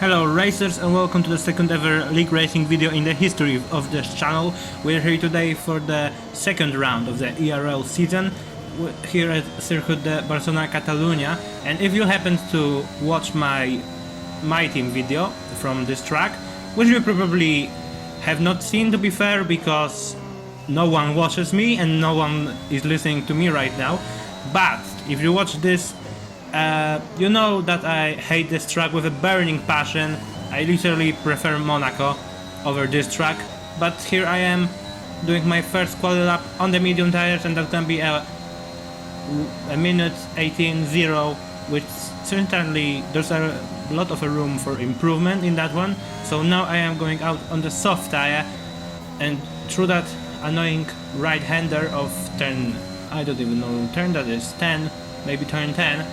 Hello racers and welcome to the second ever league racing video in the history of this channel. We're here today for the second round of the ERL season here at Circuit de Barcelona, Catalunya, and if you happen to watch my team video from this track, which you probably have not seen, to be fair, because no one watches me and no one is listening to me right now, but if you watch this, you know that I hate this track with a burning passion. I literally prefer Monaco over this track, but here I am doing my first quali lap on the medium tires, and that's gonna be a minute 18.0, which certainly there's a lot of room for improvement in that one. So now I am going out on the soft tire, and through that annoying right-hander of turn, I don't even know, turn that is 10, maybe turn 10,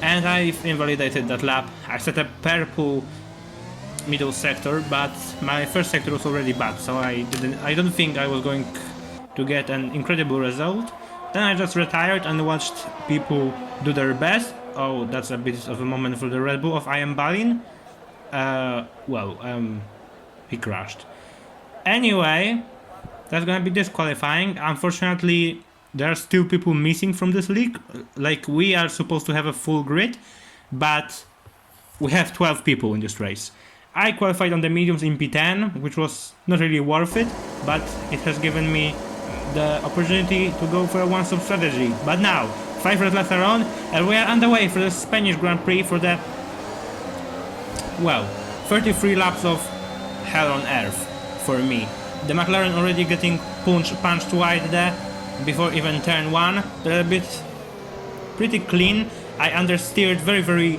and I've invalidated that lap. I set a purple middle sector, but my first sector was already bad, so I don't think I was going to get an incredible result. Then I just retired and watched people do their best. Oh, that's a bit of a moment for the Red Bull of I am Balin. He crashed. Anyway, that's gonna be disqualifying. Unfortunately, there are still people missing from this league. Like, we are supposed to have a full grid, but we have 12 people in this race. I qualified on the mediums in P10, which was not really worth it, but it has given me the opportunity to go for a one-stop strategy. But now, 5 red laps are on, and we are underway for the Spanish Grand Prix for the, well, 33 laps of hell on earth for me. The McLaren already getting punched wide there before even turn 1. They're a bit pretty clean. I understeered very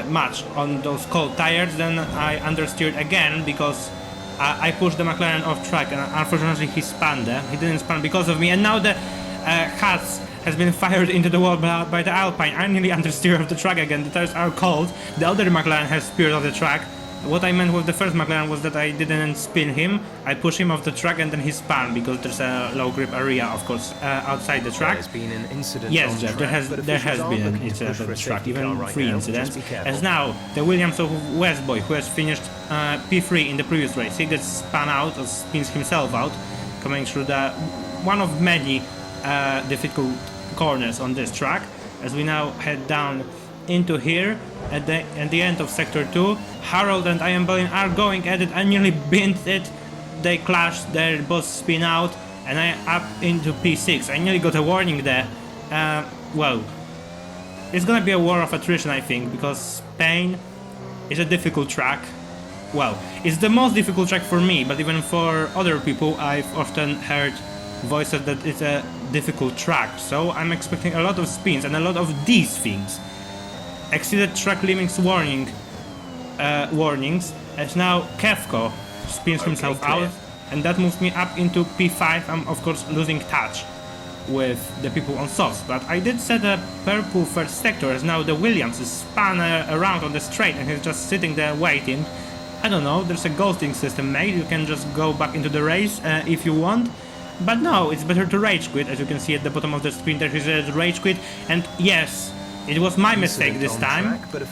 much on those cold tires, then I understeered again because I pushed the McLaren off track, and unfortunately he spun there. He didn't spun because of me, and now the hats has been fired into the wall by the Alpine. I nearly understeer of the track again. The tires are cold. The other McLaren has speared off the track. What I meant with the first McLaren was that I didn't spin him. I pushed him off the track and then he spun because there's a low grip area, of course, outside the track. There's been an incident. Yes, Jeff, there has been an incident on the track, even 3 incidents. As now, the Williams of Westboy, who has finished P3 in the previous race, he gets spun out, or spins himself out, coming through the one of many difficult corners on this track. As we now head down into here at the end of sector 2, Harold and I am Berlin are going at it. I nearly bent it. They clashed, they both spin out, and I up into P6. I nearly got a warning there. Well, it's gonna be a war of attrition, I think, because Spain is a difficult track. Well, it's the most difficult track for me, but even for other people I've often heard voices that it's a difficult track, so I'm expecting a lot of spins and a lot of these things. Exceeded track limits warnings, as now Kevko spins himself out, and that moves me up into P5. I'm of course losing touch with the people on softs, but I did set a purple first sector, as now the Williams is spun around on the straight and he's just sitting there waiting. I don't know, there's a ghosting system made, you can just go back into the race if you want. But no, it's better to rage quit. As you can see at the bottom of the screen, there is a rage quit, and yes, it was my mistake this time, but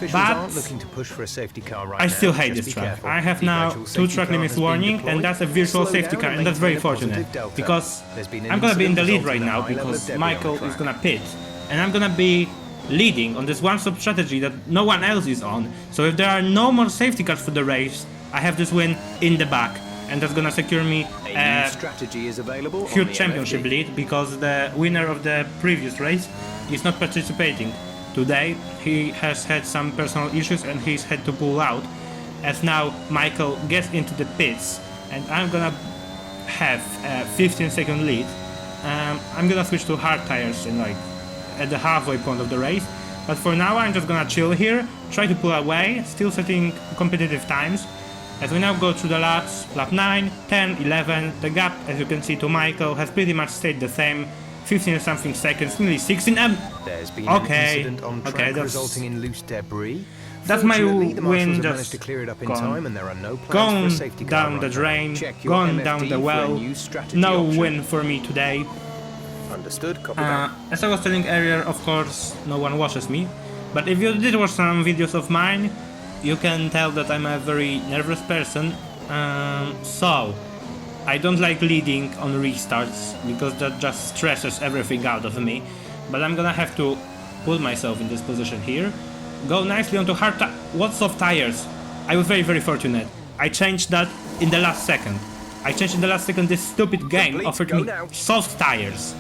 I still hate this track. I have now 2 track limits warning, and that's a virtual safety car, and that's very fortunate, because I'm gonna be in the lead right now, because Michael is gonna pit, and I'm gonna be leading on this one-stop strategy that no one else is on. So if there are no more safety cars for the race, I have this win in the back, and that's gonna secure me a huge championship lead, because the winner of the previous race is not participating today. He has had some personal issues and he's had to pull out, as now Michael gets into the pits, and I'm gonna have a 15-second lead. I'm gonna switch to hard tires in at the halfway point of the race, but for now I'm just gonna chill here, try to pull away, still setting competitive times. As we now go through the laps, lap 9, 10, 11, the gap, as you can see, to Michael has pretty much stayed the same, 15 something seconds, nearly 16. There's been an incident on track resulting in loose debris. That's my win, just to clear it up in time, and there are no plans gone for a safety car down the drain, gone down the well. No win for me today. Understood, copy that. As I was telling earlier, of course, no one watches me, but if you did watch some videos of mine, you can tell that I'm a very nervous person, so I don't like leading on restarts because that just stresses everything out of me. But I'm gonna have to put myself in this position here. Go nicely onto hard what soft tires? I was very fortunate. I changed that in the last second. This stupid game offered me soft tires.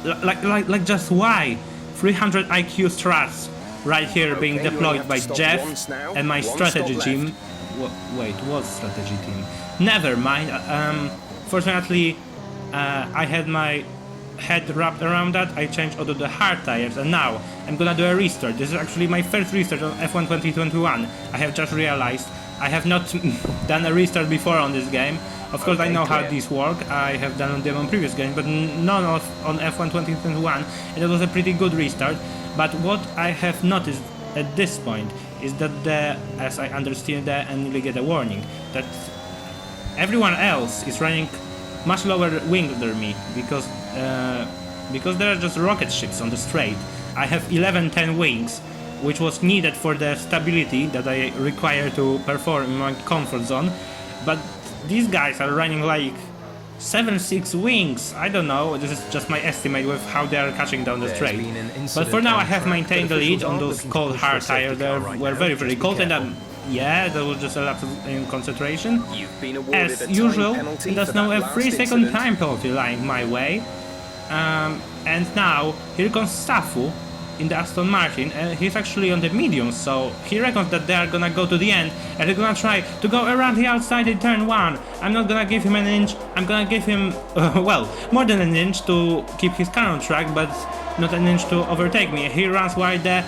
Like just why? 300 IQ strats right here being deployed by Jeff and my strategy team. Wait, what strategy team? Never mind. Fortunately, I had my head wrapped around that. I changed onto the hard tires, and now I'm gonna do a restart. This is actually my first restart on F1 2021. I have just realized I have not done a restart before on this game. Of course, I know how these work. I have done them on previous games, but none of on F1 2021, and it was a pretty good restart. But what I have noticed at this point is that as I understand that, and we get a warning that everyone else is running much lower wings than me because there are just rocket ships on the straight. I have 11-10 wings, which was needed for the stability that I require to perform in my comfort zone, but these guys are running like 7-6 wings. I don't know, this is just my estimate with how they are catching down the straight. But for now I have maintained the lead on those cold hard tires. They were very cold, and yeah, that was just a lapse in concentration. As usual, there's now a 3-second time penalty lying my way. And now, here comes Safu in the Aston Martin, and he's actually on the mediums, so he reckons that they are gonna go to the end, and they're gonna try to go around the outside in turn 1. I'm not gonna give him an inch, I'm gonna give him, well, more than an inch to keep his car on track, but not an inch to overtake me. He runs wide there,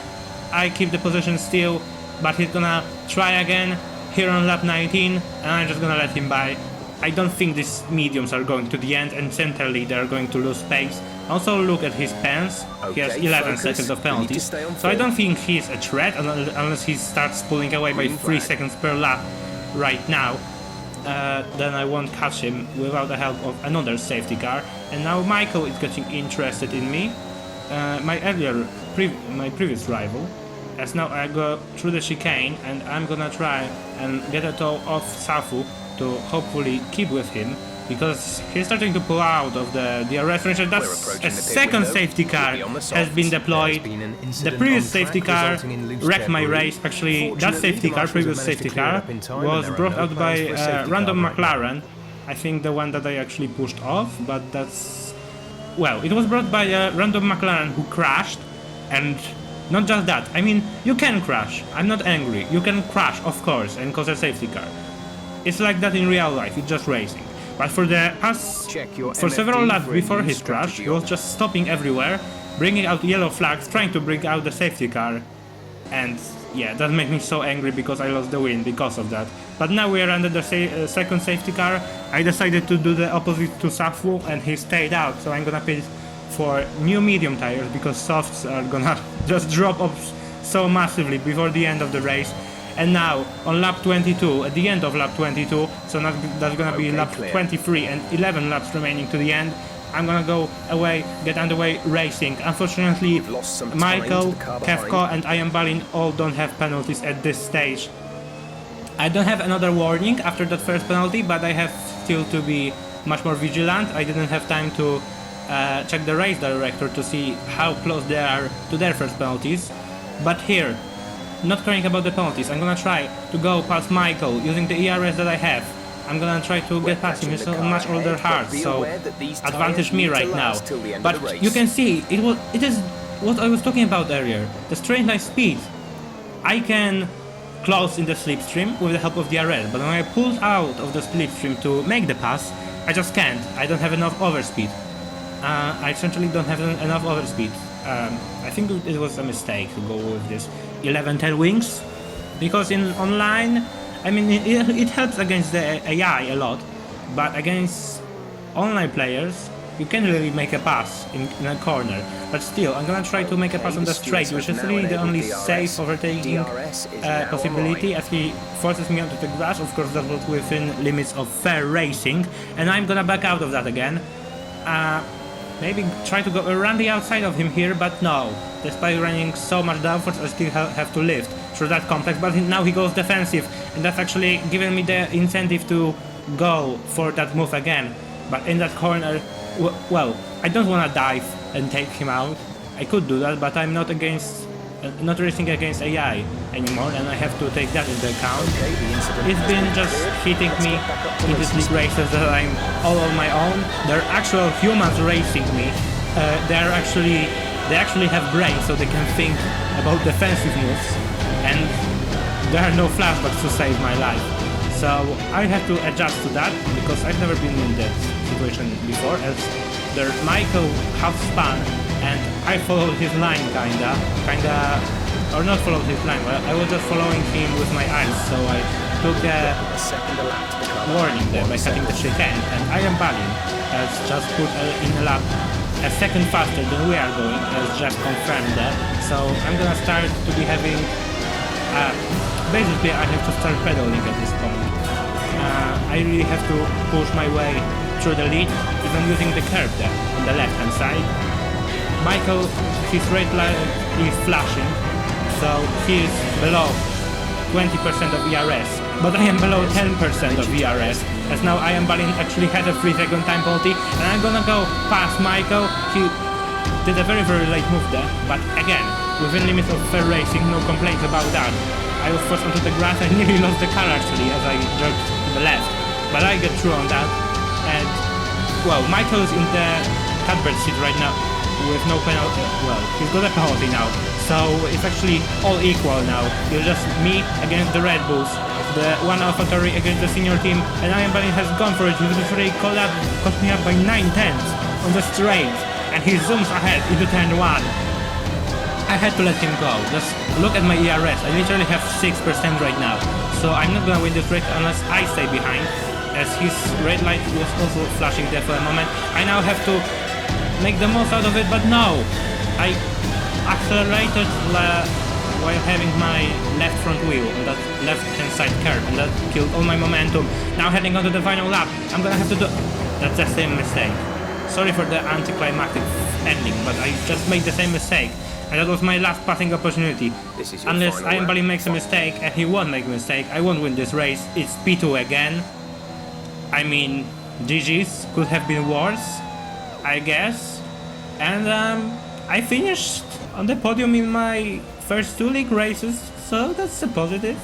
I keep the position still, but he's gonna try again here on lap 19, and I'm just gonna let him by. I don't think these mediums are going to the end, and centrally they're going to lose space. Also look at his pens, he has 11 seconds of penalties, so I don't think he's a threat unless he starts pulling away by 3 seconds per lap right now. Then I won't catch him without the help of another safety car. And now Michael is getting interested in me, my previous rival, as now I go through the chicane, and I'm gonna try and get a toe off Safu to hopefully keep with him, because he's starting to pull out of the DRS range, and that's a second safety car has been deployed. The previous safety car wrecked my race. Actually, that previous safety car, was brought out by a random McLaren. I think the one that I actually pushed off, but that's... Well, it was brought by a random McLaren who crashed, and not just that. I mean, you can crash. I'm not angry. You can crash, of course, and cause a safety car. It's like that in real life, it's just racing. But for several laps before his crash, he was just stopping everywhere, bringing out yellow flags, trying to bring out the safety car. And yeah, that made me so angry because I lost the win because of that. But now we are under the second safety car. I decided to do the opposite to Safu, and he stayed out, so I'm gonna pit for new medium tires because softs are gonna just drop off so massively before the end of the race. And now, on lap 22, at the end of lap 22, so that's gonna be lap 23 and 11 laps remaining to the end, I'm gonna go away, get underway racing. Unfortunately, Michael, Kevko and I Am Balin all don't have penalties at this stage. I don't have another warning after that first penalty, but I have still to be much more vigilant. I didn't have time to check the race director to see how close they are to their first penalties. But here, not caring about the penalties, I'm gonna try to go past Michael using the ERS that I have. I'm gonna try to get past him. He's on much older heart, so advantage me right now. But you can see, it is what I was talking about earlier, the straight line speed. I can close in the slipstream with the help of the ERL, but when I pulled out of the slipstream to make the pass, I just can't. I don't have enough overspeed. I essentially don't have enough overspeed. I think it was a mistake to go with this 11-10 wings, because in online, I mean, it helps against the AI a lot, but against online players, you can't really make a pass in a corner. But still, I'm gonna try to make a pass on the straight, which is really the only safe overtaking possibility, as he forces me onto the grass. Of course, that was within limits of fair racing, and I'm gonna back out of that again. maybe try to go around the outside of him here, but no. Despite running so much downforce, I still have to lift through that complex, but now he goes defensive, and that's actually giving me the incentive to go for that move again. But in that corner, well, I don't want to dive and take him out. I could do that, but I'm not racing against AI anymore, and I have to take that into account. It's been just hitting me in these league races that I'm all on my own. There are actual humans racing me. They actually have brains, so they can think about defensive moves, and there are no flashbacks to save my life. So I have to adjust to that, because I've never been in that situation before, as there Michael half spun, and I followed his line or not followed his line, but I was just following him with my eyes, so I took a warning there by cutting the chicane, and Iron Balin has just put in a lap a second faster than we are going, as just confirmed that, so I'm gonna start to be having, basically I have to start pedaling at this point. I really have to push my way through the lead, even using the curb there on the left hand side. Michael, his red light is flashing, so he is below 20% of ERS, but I am below 10% of ERS, as now Iron Balin actually had a 3-second time penalty, and I'm gonna go past Michael. He did a very late move there, but again, within limits of fair racing, no complaints about that. I was forced onto the grass and nearly lost the car actually, as I jerked to the left, but I get through on that, and well, Michael is in the catbird seat right now, with no penalty. Well, he's got a penalty now, so it's actually all equal now. It's just me against the Red Bulls, the one AlphaTauri against the senior team, and Iron Balin has gone for it. He literally caught me up by 9/10 on the straight, and he zooms ahead into turn 1. I had to let him go. Just look at my ERS. I literally have 6% right now, so I'm not gonna win this race unless I stay behind, as his red light was also flashing there for a moment. I now have to make the most out of it, but no! I accelerated while having my left front wheel on that left hand side curve, and that killed all my momentum. Now heading on to the final lap, I'm gonna have to do... That's the same mistake. Sorry for the anticlimactic ending, but I just made the same mistake, and that was my last passing opportunity. Unless Iron Balin makes a mistake, and he won't make a mistake, I won't win this race. It's P2 again. I mean, GG's could have been worse, I guess. And I finished on the podium in my first 2 league races, so that's a positive.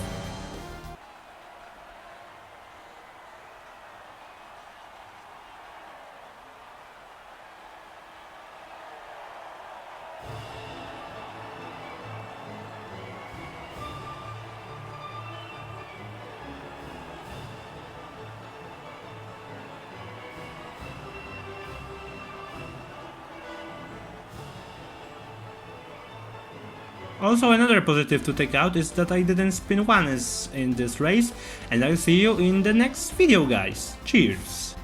Also, another positive to take out is that I didn't spin once in this race, and I'll see you in the next video, guys. Cheers!